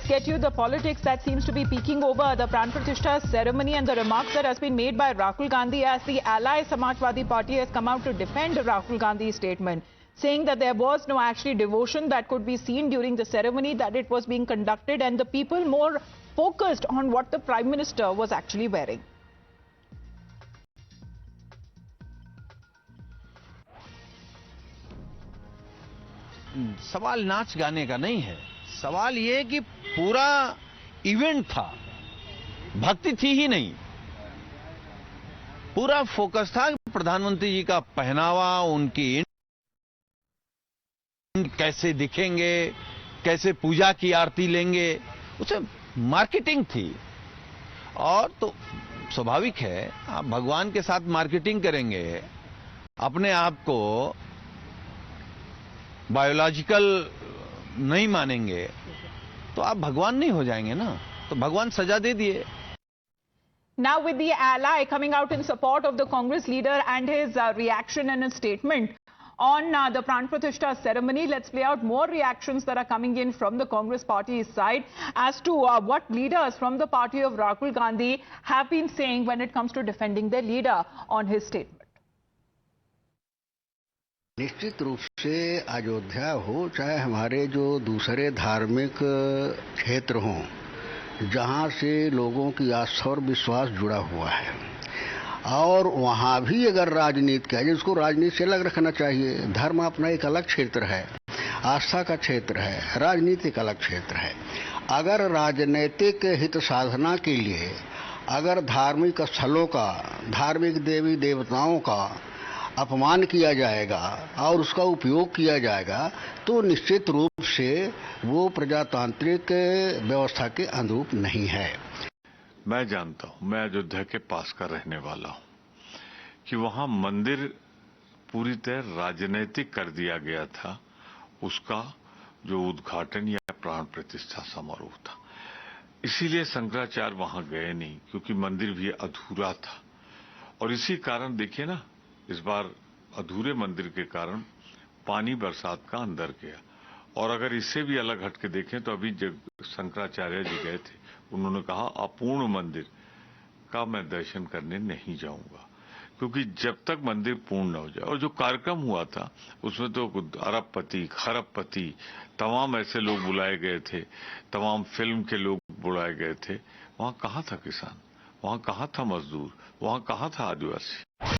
get you the politics that seems to be peeking over the Pran Pratishtha ceremony and the remarks that has been made by Rahul Gandhi as the ally Samajwadi Party has come out to defend Rahul Gandhi's statement, saying that there was no actually devotion that could be seen during the ceremony, that it was being conducted and the people more focused on what the Prime Minister was actually wearing. सवाल नाच गाने का नहीं है, सवाल ये कि पूरा इवेंट था, भक्ति थी ही नहीं, पूरा फोकस था प्रधानमंत्री जी का पहनावा, उनकी कैसे दिखेंगे, कैसे पूजा की आरती लेंगे, उसे मार्केटिंग थी। और तो स्वाभाविक है, आप भगवान के साथ मार्केटिंग करेंगे, अपने आप को बायोलॉजिकल नहीं मानेंगे तो आप भगवान नहीं हो जाएंगे ना, तो भगवान सजा दे दिए। Now with the ally coming out in support of the Congress leader and his reaction and his statement on the Pran Pratishtha ceremony, let's play out more reactions that are coming in from the Congress party's side as to what leaders from the party of Rahul Gandhi have been saying when it comes to defending their leader on his statement. निश्चित रूप से अयोध्या हो चाहे हमारे जो दूसरे धार्मिक क्षेत्र हों जहां से लोगों की आस्था और विश्वास जुड़ा हुआ है, और वहां भी अगर राजनीति का, जिसको राजनीति से अलग रखना चाहिए, धर्म अपना एक अलग क्षेत्र है, आस्था का क्षेत्र है, राजनीति एक अलग क्षेत्र है। अगर राजनीतिक हित साधना के लिए अगर धार्मिक स्थलों का, धार्मिक देवी देवताओं का अपमान किया जाएगा और उसका उपयोग किया जाएगा तो निश्चित रूप से वो प्रजातांत्रिक व्यवस्था के अनुरूप नहीं है। मैं जानता हूं, मैं अयोध्या के पास का रहने वाला हूं कि वहां मंदिर पूरी तरह राजनीतिक कर दिया गया था। उसका जो उद्घाटन या प्राण प्रतिष्ठा समारोह था, इसीलिए शंकराचार्य वहां गए नहीं, क्योंकि मंदिर भी अधूरा था। और इसी कारण देखिए ना, इस बार अधूरे मंदिर के कारण पानी बरसात का अंदर गया। और अगर इससे भी अलग हट के देखें तो अभी जब शंकराचार्य जी गए थे, उन्होंने कहा अपूर्ण मंदिर का मैं दर्शन करने नहीं जाऊंगा, क्योंकि जब तक मंदिर पूर्ण न हो जाए। और जो कार्यक्रम हुआ था उसमें तो अरबपति, खरबपति, तमाम ऐसे लोग बुलाए गए थे, तमाम फिल्म के लोग बुलाए गए थे। वहां कहाँ था किसान, वहां कहाँ था मजदूर, वहां कहाँ था आदिवासी।